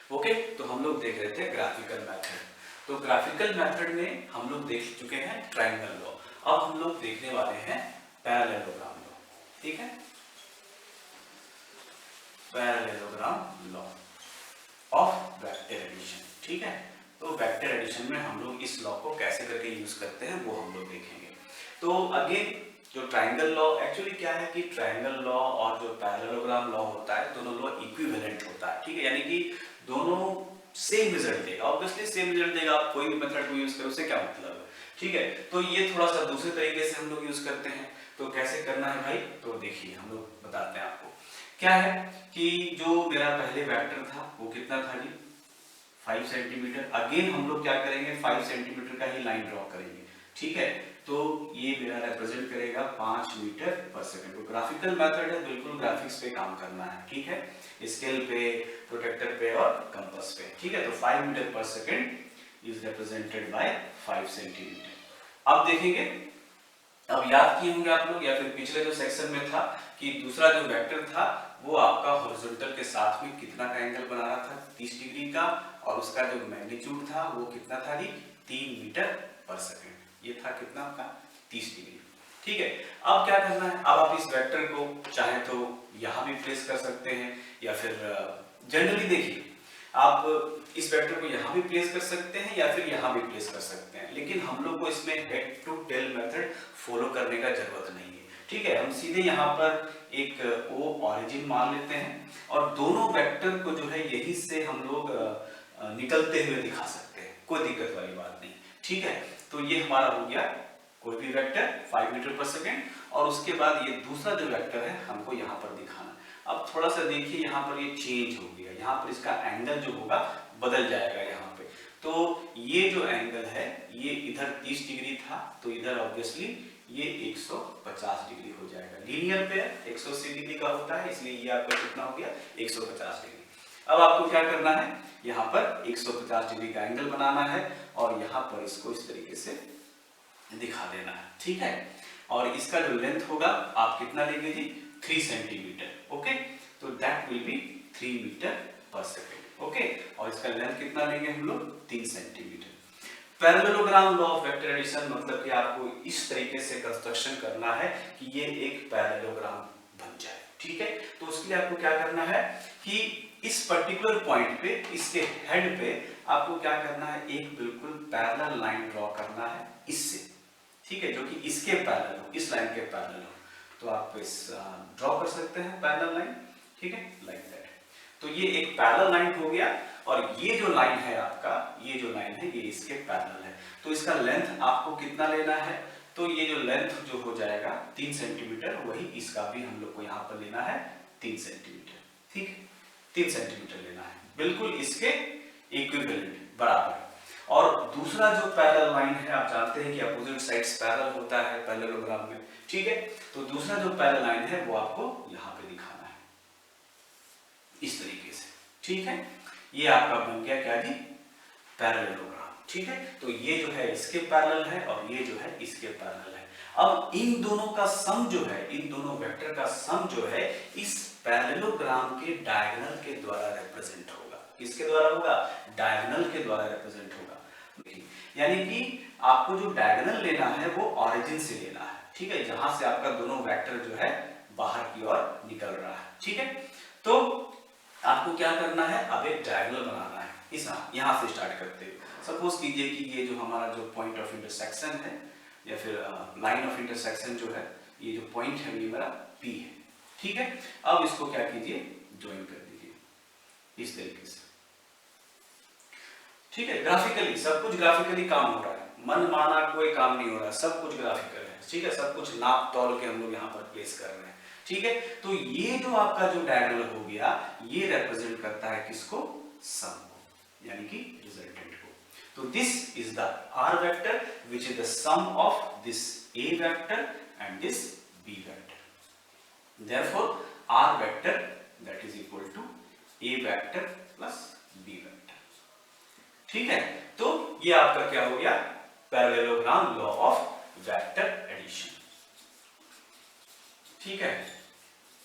Okay, तो हम लोग देख रहे थे ग्राफिकल मेथड। तो ग्राफिकल मेथड में हम लोग देख चुके हैं ट्रायंगल लॉ। अब हम लोग देखने वाले हैं पैरेललोग्राम लॉ। ठीक है, parallelogram law of vector addition. ठीक है, तो वेक्टर एडिशन में हम लोग इस लॉ को कैसे करके यूज करते हैं वो हम लोग देखेंगे। तो अगेन जो ट्रायंगल लॉ एक्चुअली क्या है कि ट्रायंगल लॉ और जो पैरेललोग्राम लॉ होता है दोनों लॉ इक्विवेलेंट होता है। ठीक है, यानी कि दोनों सेम रिजल्ट देगा, ऑब्वियसली सेम रिजल्ट देगा। आप कोई भी मेथड को यूज करो उससे क्या मतलब है। ठीक है, तो ये थोड़ा सा दूसरे तरीके से हम लोग यूज करते हैं। तो कैसे करना है भाई, तो देखिए हम लोग बताते हैं आपको। क्या है कि जो मेरा पहले वेक्टर था वो कितना था जी, 5 सेंटीमीटर। अगेन हम लोग क्या करेंगे, 5 सेंटीमीटर का ही लाइन ड्रॉ करेंगे। ठीक है, तो ये मेरा रिप्रेजेंट करेगा 5 मीटर पर सेकंड। तो ग्राफिकल मेथड है, बिल्कुल ग्राफिक्स पे काम करना है। ठीक है, स्केल पे, प्रोटेक्टर पे और कंपास पे। ठीक है, तो 5 मीटर पर second is represented by 5 centimetre. अब देखेंगे, अब याद किए होंगे आप लोग या फिर पिछले जो सेक्शन में था कि दूसरा जो वेक्टर था वो आपका हॉरिजॉन्टल के साथ में कितना का एंगल बना रहा था, 30 डिग्री का, और उसका जो मैग्नीट्यूड था वो कितना था जी, 3 मीटर पर सेकंड। ये था कितना आपका, 30 डिग्री। ठीक है, अब क्या करना है, अब आप इस वेक्टर को चाहे तो यहां भी प्लेस कर सकते हैं या फिर जनरली देखिए आप इस वेक्टर को यहां भी प्लेस कर सकते हैं या फिर यहां भी प्लेस कर सकते हैं, लेकिन हम लोग को इसमें head to tail method follow करने का जरूरत नहीं है। ठीक है, हम सीधे यहाँ पर एक ओ ऑरिजिन मान लेते हैं और दोनों वेक्टर को जो है यही से हम लोग निकलते हुए दिखा सकते हैं, कोई दिक्कत वाली बात नहीं। ठीक है, तो ये हमारा हो गया कोई भी वेक्टर 5 मीटर पर सेकेंड, और उसके बाद ये दूसरा जो वेक्टर है हमको यहाँ पर दिखाना। अब थोड़ा सा देखिए यहाँ पर ये चेंज हो गया, यहाँ पर इसका एंगल जो होगा बदल जाएगा यहाँ पे। तो ये जो एंगल है ये इधर 30 डिग्री था, तो इधर ऑब्वियसली ये 150 डिग्री हो जाएगा। लीनियर पे 180 डिग्री का होता है, इसलिए ये आपका कितना हो गया, 150 डिग्री। अब आपको क्या करना है, यहाँ पर 150 डिग्री का एंगल बनाना है और यहाँ पर इसको इस तरीके से दिखा देना है। ठीक है, और इसका जो लेंथ होगा आप कितना लेंगे जी, 3 सेंटीमीटर। ओके, तो that will be 3 metre per second. Okay, और इसका लेंथ कितना लेंगे हम लोग, 3 centimetre. Parallelogram law of vector addition मतलब कि आपको इस तरीके से कंस्ट्रक्शन करना है कि ये एक पैरेललोग्राम बन जाए। ठीक है, तो उसके लिए आपको क्या करना है कि इस पर्टिकुलर पॉइंट पे, इसके हेड पे आपको क्या करना है, एक बिल्कुल पैरेलल लाइन ड्रॉ करना है इससे। ठीक है, जो कि इसके पैरेलल हो, इस लाइन के पैरेलल हो। तो आप इस ड्रॉ कर सकते हैं पैरेलल लाइन। ठीक है, लाइक दैट। तो ये एक पैरेलल लाइन हो गया, और ये जो लाइन है आपका, ये जो लाइन है ये इसके पैरेलल है। तो इसका लेंथ आपको कितना लेना है, तो ये जो लेंथ जो हो जाएगा 3 सेंटीमीटर, वही इसका भी हम लोग को यहाँ पर लेना है 3 सेंटीमीटर। ठीक है, 3 सेंटीमीटर लेना है, बिल्कुल इसके इक्विवेलेंट, बराबर। और दूसरा जो पैरेलल लाइन है, आप जानते हैं कि अपोजिट साइड्स पैरेलल होता है पैरेललोग्राम में। ठीक है, तो दूसरा जो पैरेलल लाइन है वो आपको यहाँ पे दिखाना है इस तरीके से। ठीक है, ये आपका बन गया क्या जी, पैरेललोग्राम। ठीक है, तो ये जो है इसके पैरेलल है और ये जो है इसके पैरेलल है। अब इन दोनों का सम जो है, इन दोनों वेक्टर का सम जो है इस पैरेललोग्राम के डायगोनल के द्वारा रिप्रेजेंट होगा। किसके द्वारा होगा, डायगोनल के द्वारा रिप्रेजेंट होगा। यानी कि आपको जो डायगोनल लेना है वो ऑरिजिन से लेना है। ठीक है, जहां से आपका दोनों वेक्टर जो है बाहर की ओर निकल रहा है। ठीक है, तो आपको क्या करना है, अब एक डायगोनल बनाना है। इस यहां से स्टार्ट करते हैं। सपोज कीजिए कि ये जो हमारा जो पॉइंट ऑफ इंटरसेक्शन है या फिर लाइन ऑफ इंटरसेक्शन जो है, ये जो पॉइंट है ये मेरा P है। ठीक है, अब इसको क्या कीजिए, ज्वाइन कर दीजिए इस तरीके से। ठीक है, ग्राफिकली सब कुछ ग्राफिकली काम हो रहा है, मन माना कोई काम नहीं हो रहा, सब कुछ ग्राफिकल है। ठीक है, सब कुछ नाप तौल के हम लोग यहाँ पर प्लेस कर रहे हैं। ठीक है, तो ये जो आपका जो डायगोनल हो गया ये रिप्रेजेंट करता है किसको, सम को, यानी कि रिजल्टेंट को। तो this is the R vector which is the sum of this A vector and this B vector. Therefore R vector that is equal to A vector plus B vector. ठीक है, तो ये आपका क्या हो गया, parallelogram law of vector addition. ठीक है,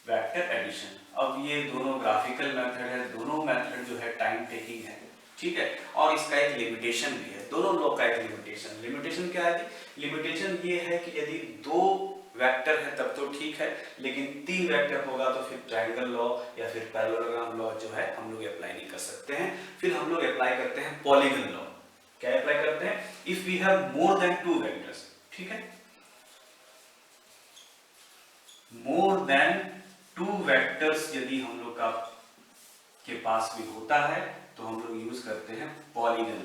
वेक्टर एडिशन। अब ये दोनों ग्राफिकल मेथड है, दोनों मेथड जो है टाइम टेकिंग है, ठीक है, और इसका एक लिमिटेशन भी है, दोनों लॉ का एक लिमिटेशन क्या है? लिमिटेशन ये है कि यदि 2 वेक्टर है तब तो ठीक है, लेकिन 3 वेक्टर होगा तो फिर ट्रायंगल लॉ या फिर पैरेललोग्राम लॉ जो है हम लोग अप्लाई नहीं कर सकते हैं। फिर हम लोग अप्लाई करते हैं पॉलीगन लॉ। क्या अप्लाई करते हैं? If we have more than 2 vectors, ठीक है, मोर देन 2 वेक्टर्स यदि हम लोग का के पास भी होता है तो हम लोग यूज करते हैं polygon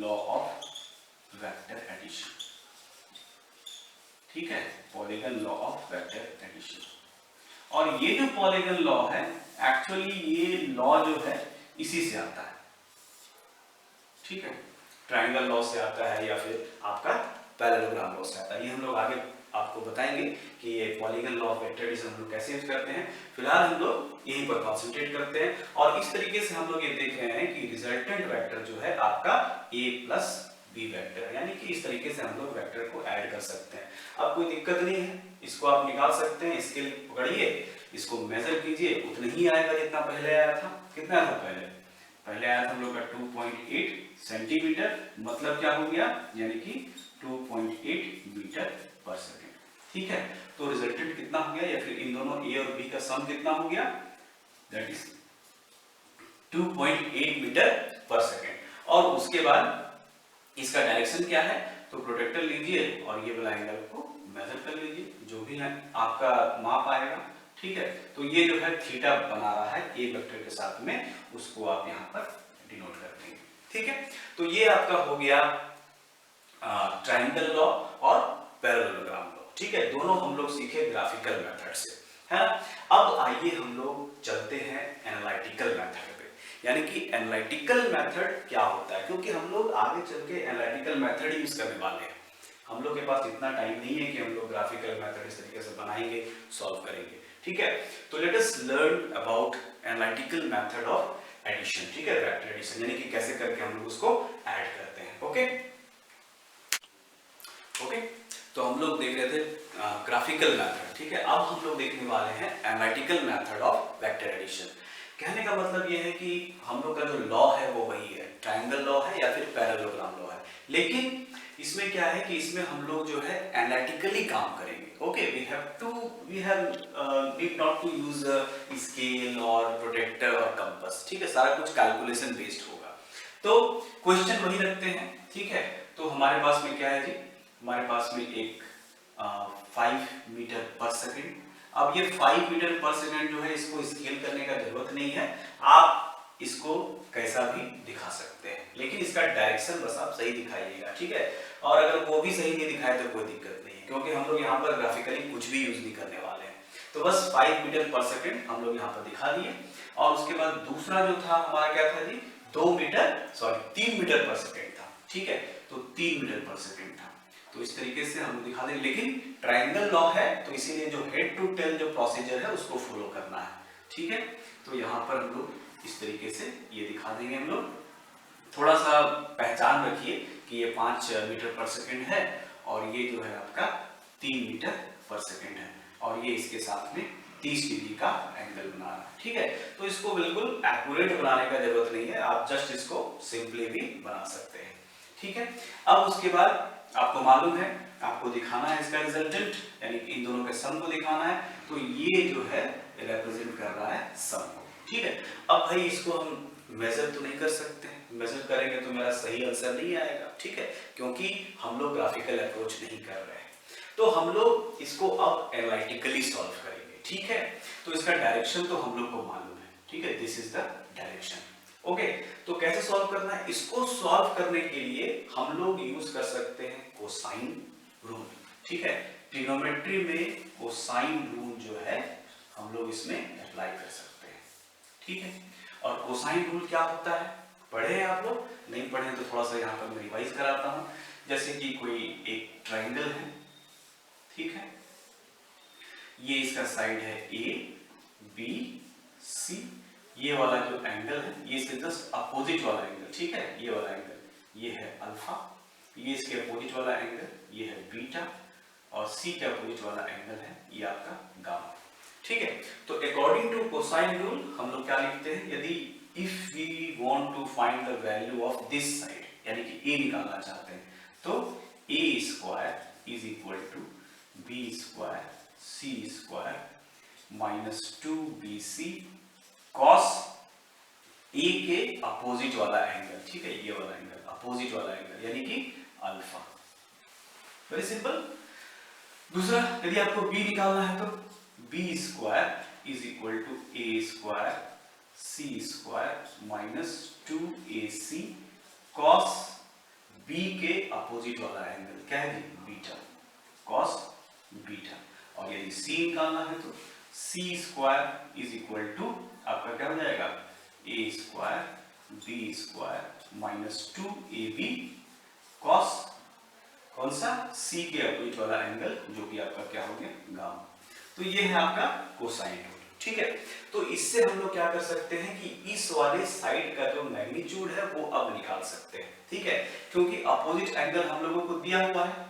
law of vector addition, ठीक है, polygon law of vector addition. और ये जो पॉलीगन लॉ है एक्चुअली ये लॉ जो है इसी से आता है, ठीक है, ट्रायंगल लॉ से आता है या फिर आपका पैरेललोग्राम लॉ से आता है। ये हम लोग आगे आपको बताएंगे कि ये polygon law of vector addition हम लोग कैसे यूज करते हैं। फिलहाल हम लोग यहीं पर कॉन्सेंट्रेट करते हैं और इस तरीके से हम लोग ये देख रहे हैं कि रिजल्टेंट वेक्टर जो है आपका a प्लस बी वेक्टर, यानी कि इस तरीके से हम लोग वेक्टर को ऐड कर सकते हैं। अब कोई दिक्कत नहीं है, इसको आप निकाल सकते हैं, स्केल पकड़िए, इसको मेजर कीजिए, उतना ही आएगा जितना पहले आया था। कितना था पहले आया था हम लोग का 2.8 सेंटीमीटर, मतलब क्या हो गया, यानी कि 2.8 मीटर पर सेकेंड, ठीक है। तो रिजल्टेंट कितना हो गया, या फिर इन दोनों ए और बी का सम कितना हो गया, that is 2.8 metre per second. और उसके बाद इसका डायरेक्शन क्या है, तो प्रोटेक्टर लीजिए और ये वाला एंगल को मेजर कर लीजिए, जो भी है आपका माप आएगा, ठीक है। तो ये जो है थीटा बना रहा है ए वेक्टर के साथ में, उसको आप यहाँ पर डिनोट कर देंगे, ठीक है। तो ये आपका हो गया ट्रायंगल लॉ और पैरेललोग्राम लॉ, ठीक है, दोनों हम लोग सीखे ग्राफिकल मेथड से, है ना। अब आइए हम लोग चलते हैं एनालिटिकल मेथड पे, यानी कि एनालिटिकल मेथड क्या होता है, क्योंकि हम लोग आगे चल के एनालिटिकल मेथड यूज करने वाले हैं। हम लोग के पास इतना टाइम नहीं है कि हम लोग ग्राफिकल मेथड इस तरीके से बनाएंगे, सॉल्व करेंगे, ठीक है। तो let us learn about analytical method of addition, ठीक है, वेक्टर एडिशन, यानी कि कैसे करके हम लोग उसको ऐड करते हैं। ओके, तो हम लोग देख रहे थे ग्राफिकल मेथड, ठीक है। अब हम लोग देखने वाले हैं analytical method of vector addition. कहने का मतलब ये है कि हम लोग का जो लॉ है वो वही है, ट्रायंगल लॉ है या फिर पैरेललोग्राम लॉ है, लेकिन इसमें क्या है कि इसमें हम लोग जो है एनालिटिकली काम करेंगे। Okay, we have need not to use scale और प्रोटेक्टर और कंपास, ठीक है, सारा कुछ कैलकुलेशन बेस्ड होगा। तो क्वेश्चन वही रखते हैं, ठीक है। तो हमारे पास में क्या है जी, हमारे पास में एक 5 मीटर पर सेकेंड। अब ये 5 मीटर पर सेकेंड जो है इसको स्केल करने का जरूरत नहीं है, आप इसको कैसा भी दिखा सकते हैं, लेकिन इसका डायरेक्शन बस आप सही दिखाइएगा, ठीक है। और अगर वो भी सही नहीं दिखाए तो कोई दिक्कत नहीं है, क्योंकि हम लोग यहाँ पर ग्राफिकली कुछ भी यूज नहीं करने वाले हैं। तो बस 5 मीटर पर सेकेंड हम लोग यहाँ पर दिखा दिए। और उसके बाद दूसरा जो था हमारा क्या था जी, 3 मीटर पर सेकेंड था, ठीक है। तो 3 मीटर पर सेकेंड था, तो इस तरीके से हम दिखा देंगे। लेकिन ट्रायंगल लॉ है तो इसीलिए जो हेड टू टेल जो प्रोसीजर है उसको फॉलो करना है, ठीक है। तो यहाँ पर हम लोग इस तरीके से ये दिखा देंगे। हम लोग थोड़ा सा पहचान रखिए कि ये 5 मीटर पर सेकेंड है और ये जो है आपका 3 मीटर पर सेकेंड है, और ये इसके साथ में 30 डिग्री का एंगल बना रहा है, ठीक है। तो इसको बिल्कुल एक्यूरेट बनाने का जरूरत नहीं है, आप जस्ट इसको सिंपली भी बना सकते हैं, ठीक है। अब उसके बाद आपको मालूम है, आपको दिखाना है इसका रिजल्टेंट, यानी इन दोनों के सम को दिखाना है। तो ये जो है रिप्रेजेंट कर रहा है सम को, ठीक है। अब भाई इसको हम मेजर तो नहीं कर सकते, मेजर करेंगे तो मेरा सही आंसर नहीं आएगा, ठीक है, क्योंकि हम लोग ग्राफिकल अप्रोच नहीं कर रहे हैं। तो हम लोग इसको अब एनालिटिकली सॉल्व करेंगे, ठीक है। तो इसका डायरेक्शन तो हम लोग को मालूम है, ठीक है, this is the direction. Okay, तो कैसे सॉल्व करना है, इसको सॉल्व करने के लिए हम लोग यूज कर सकते हैं कोसाइन रूल, ठीक है। ट्रिग्नोमेट्री में कोसाइन रूल जो है हम लोग इसमें अप्लाई कर सकते हैं, ठीक है। और कोसाइन रूल क्या होता है, पढ़े हैं आप लोग, नहीं पढ़े हैं तो थोड़ा सा यहाँ पर मैं रिवाइज कराता हूँ। जैसे कि कोई एक ट्राइंगल है, ठीक है, ये इसका साइड है ए बी सी, ये वाला जो एंगल है ये इसके जस्ट अपोजिट वाला एंगल, ठीक है, ये वाला एंगल ये है अल्फा, ये इसके अपोजिट वाला एंगल ये है बीटा, और सी के अपोजिट वाला एंगल है ये आपका गामा। ठीक है। तो अकॉर्डिंग टू कोसाइन रूल हम लोग क्या लिखते हैं, यदि if we want to find the value of this side, यानी कि a निकालना चाहते हैं, तो a square is equal to b square c square minus 2bc cos a के अपोजिट वाला एंगल, ठीक है, ये वाला एंगल, अपोजिट वाला एंगल यानी कि अल्फा। Very simple. दूसरा, यदि आपको b निकालना है तो b square is equal to a square c square minus 2ac cos b के अपोजिट वाला एंगल क्या है, बीटा, कॉस बीटा। और यदि c निकालना है तो c square is equal to आपका क्या हो जाएगा, a square b square minus 2ab cos कौन सा, c के अपोजिट वाला एंगल जो कि आपका क्या हो गया, गामा। तो ये है आपका कोसाइन रूल, ठीक है। तो इससे हम लोग क्या कर सकते हैं कि इस वाले साइड का जो मैग्नीट्यूड है वो अब निकाल सकते हैं, ठीक है, क्योंकि अपोजिट एंगल हम लोगों को दिया हुआ है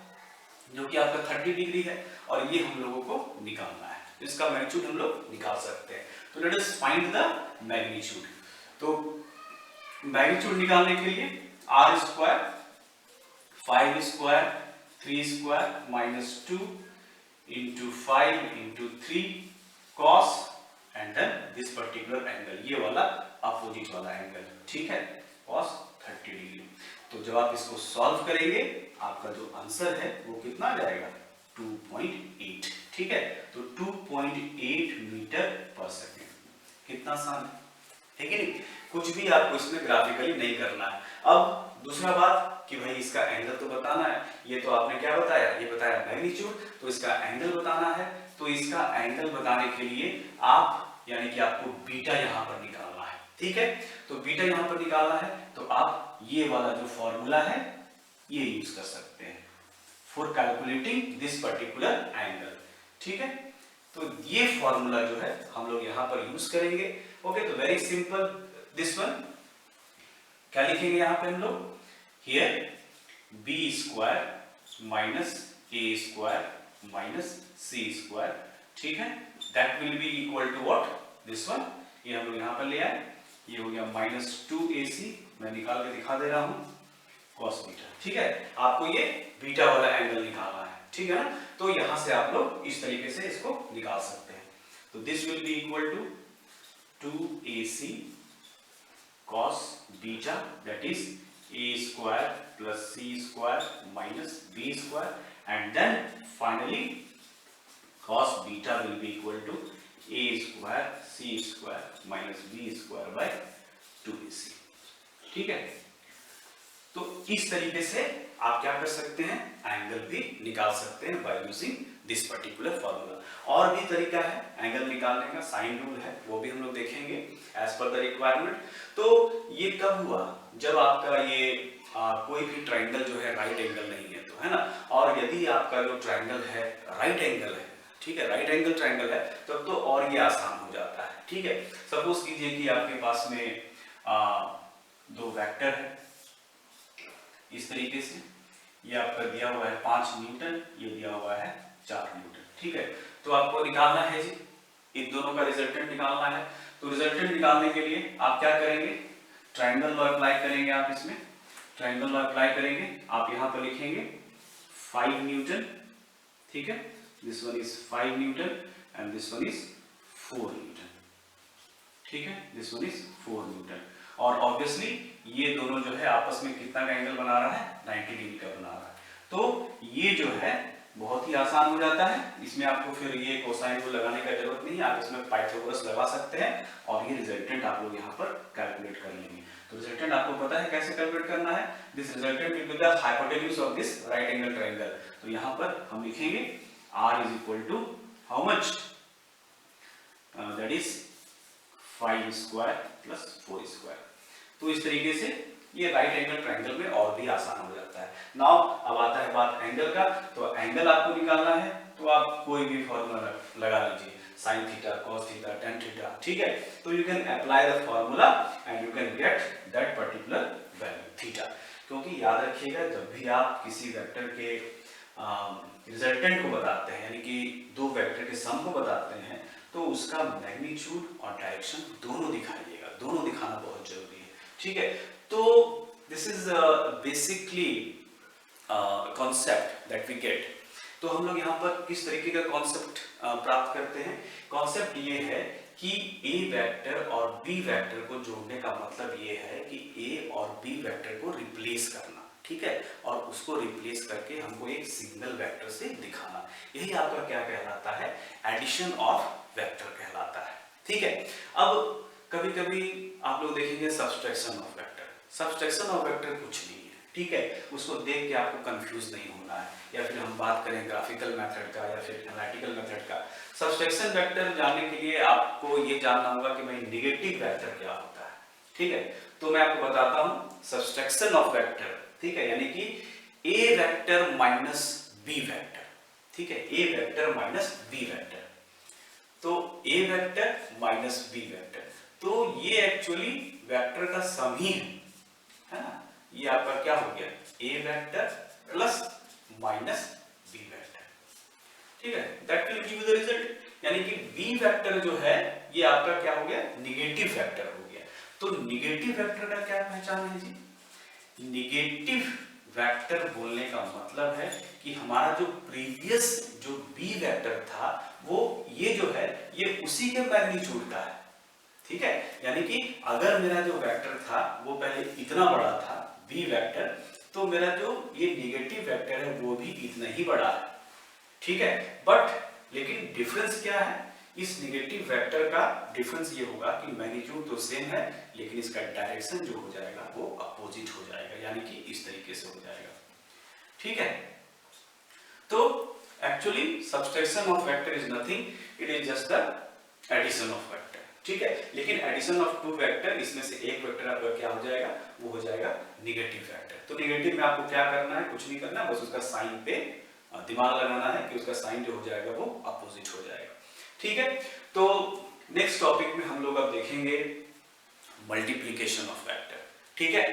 जो कि आपका 30 डिग्री है और ये हम लोगों को निकालना है, तो इसका मैग्नीट्यूड हम लोग निकाल सकते हैं। तो let us find the magnitude. तो मैग्नीट्यूड निकालने के लिए r square 5 square 3 square minus 2 into 5 into 3 cos and then this particular angle, ये वाला अपोजिट वाला एंगल, ठीक है, कॉस 30 डिग्री। तो जब आप इसको सॉल्व करेंगे आपका जो आंसर है वो कितना आ जाएगा, 2.8, ठीक है। तो 2.8 मीटर पर सेकेंड, कितना आसान है कि नहीं। कुछ भी आपको इसमें ग्राफिकली नहीं करना है। अब दूसरा बात कि भाई इसका एंगल तो बताना है, ये तो आपने क्या बताया, ये बताया मैग्नीट्यूड, तो इसका एंगल बताना है। तो इसका एंगल बताने के लिए आप यानी कि आपको बीटा यहां पर निकालना है, ठीक है। तो बीटा यहां पर निकालना है तो आप ये वाला जो फॉर्मूला है ये यूज कर सकते हैं for calculating this particular angle, ठीक है। तो ये फॉर्मूला जो है हम लोग यहां पर यूज करेंगे। ओके, तो वेरी सिंपल दिस वन, क्या लिखेंगे यहां पे हम लोग, here b square minus a square minus c square, ठीक है, that will be equal to what, this one, ये हम लोग यहां पर ले आए, ये हो गया माइनस 2ac, मैं निकाल के दिखा दे रहा हूं, cos बीटा, ठीक है। आपको ये बीटा वाला एंगल निकालना है, ठीक है ना। तो यहां से आप लोग इस तरीके से इसको निकाल सकते हैं। तो this will be equal to 2ac cos beta that is a square plus c square minus b square and then finally cos beta will be equal to a square c square minus b square by 2ac, ठीक है। तो इस तरीके से आप क्या कर सकते हैं, एंगल भी निकाल सकते हैं by using this particular formula. और भी तरीका है एंगल निकालने का, साइन रूल है, वो भी हम लोग देखेंगे एज पर द रिक्वायरमेंट। तो ये कब हुआ, जब आपका ये कोई भी ट्रायंगल जो है राइट एंगल नहीं है तो, है ना। और यदि आपका जो ट्रायंगल है राइट एंगल है, ठीक है, राइट एंगल ट्रायंगल है, तब तो और ये आसान हो जाता है, ठीक है। सपोज कीजिए कि आपके पास में दो वेक्टर है इस तरीके से, ये आपका दिया हुआ है 5 न्यूटन, ये दिया हुआ है 4 न्यूटन, ठीक है। तो आपको निकालना है जी, इन दोनों का रिजल्टेंट निकालना है। तो रिजल्टेंट निकालने के लिए आप क्या करेंगे, ट्रायंगल लॉ अप्लाई करेंगे। आप इसमें ट्रायंगल लॉ अप्लाई करेंगे, आप यहां पर लिखेंगे 5 न्यूटन, ठीक है, this one is 5 Newton and this one is 4 Newton, ठीक है, दिस वन इज 4 न्यूटन। और ऑब्वियसली ये दोनों जो है आपस में कितना का एंगल बना रहा है, 90 डिग्री का बना रहा है। तो ये जो है बहुत ही आसान हो जाता है, इसमें आपको फिर ये कोसाइन रूल लगाने का जरूरत नहीं है, आप इसमें पाइथागोरस लगा सकते हैं और ये रिजल्टेंट आप लोग यहाँ पर कैलकुलेट कर लेंगे। तो रिजल्टेंट आपको पता है कैसे कैलकुलेट करना है, this resultant will be the hypotenuse of this right angle triangle. तो यहाँ पर हम लिखेंगे r is equal to how much, that is 5 square plus 4 square. तो इस तरीके से ये राइट एंगल ट्रायंगल में और भी आसान हो जाता है। नाउ अब आता है बात एंगल का। तो एंगल आपको निकालना है तो आप कोई भी फॉर्मूला लगा लीजिए, sin theta, cos theta, tan theta, ठीक है। तो you can apply the formula and you can get that particular value theta. क्योंकि याद रखिएगा जब भी आप किसी वेक्टर के रिजल्टेंट को बताते हैं, यानी कि दो वेक्टर के सम को बताते हैं, तो उसका मैग्नीट्यूड और डायरेक्शन दोनों दिखाइएगा, दोनों दिखाना बहुत जरूरी है, ठीक है। तो this is basically concept that we get. तो हम लोग यहाँ पर किस तरीके का कॉन्सेप्ट प्राप्त करते हैं? कॉन्सेप्ट ये है कि ए वेक्टर और बी वेक्टर को जोड़ने का मतलब ये है कि ए और बी वेक्टर को रिप्लेस करना, ठीक है, और उसको रिप्लेस करके हमको एक सिंगल वेक्टर से दिखाना, यही आपका क्या कहलाता है? एडिशन ऑफ वेक्टर कहलाता है, ठीक है। अब कभी कभी आप लोग देखेंगे subtraction of vector. Subtraction of vector कुछ नहीं है, ठीक है, उसको देख के आपको कंफ्यूज नहीं होना है, या फिर हम बात करें ग्राफिकल मेथड का या फिर एनालिटिकल मेथड का। सब्सट्रैक्शन वेक्टर जानने के लिए आपको ये जानना होगा कि भाई नेगेटिव वेक्टर क्या होता है, ठीक है। तो मैं आपको बताता हूं सब्सट्रैक्शन ऑफ वेक्टर, ठीक है, यानी कि ए वेक्टर माइनस बी वेक्टर, ठीक है, ए वेक्टर माइनस बी वेक्टर। तो ए वेक्टर माइनस बी वेक्टर, तो ये एक्चुअली वेक्टर का सम ही है ना। ये आपका क्या हो गया? A vector plus minus B vector, ठीक है, that will give you the result. यानी कि बी वेक्टर जो है ये आपका क्या हो गया? निगेटिव वेक्टर हो गया। तो निगेटिव वेक्टर का क्या पहचान है जी? निगेटिव वेक्टर बोलने का मतलब है कि हमारा जो प्रीवियस जो बी वेक्टर था वो ये जो है ये उसी के मैग्नीट्यूड का है, ठीक है। यानी कि अगर मेरा जो वेक्टर था वो पहले इतना बड़ा था बी वेक्टर, तो मेरा जो ये निगेटिव वेक्टर है वो भी इतना ही बड़ा है, ठीक है। बट लेकिन डिफरेंस क्या है? इस निगेटिव वेक्टर का डिफरेंस ये होगा कि मैग्नीट्यूड तो सेम है लेकिन इसका डायरेक्शन जो हो जाएगा वो अपोजिट हो जाएगा, यानी कि इस तरीके से हो जाएगा, ठीक है। तो actually subtraction of vector is nothing, it is just the addition of vector, ठीक है। लेकिन एडिशन ऑफ टू वेक्टर, इसमें से एक वेक्टर आपका क्या हो जाएगा? वो हो जाएगा निगेटिव वेक्टर। तो निगेटिव में आपको क्या करना है? कुछ नहीं करना, बस उसका साइन पे दिमाग लगाना है कि उसका साइन जो हो जाएगा वो अपोजिट हो जाएगा, ठीक है। तो नेक्स्ट टॉपिक में हम लोग अब देखेंगे मल्टीप्लिकेशन ऑफ वेक्टर, ठीक है।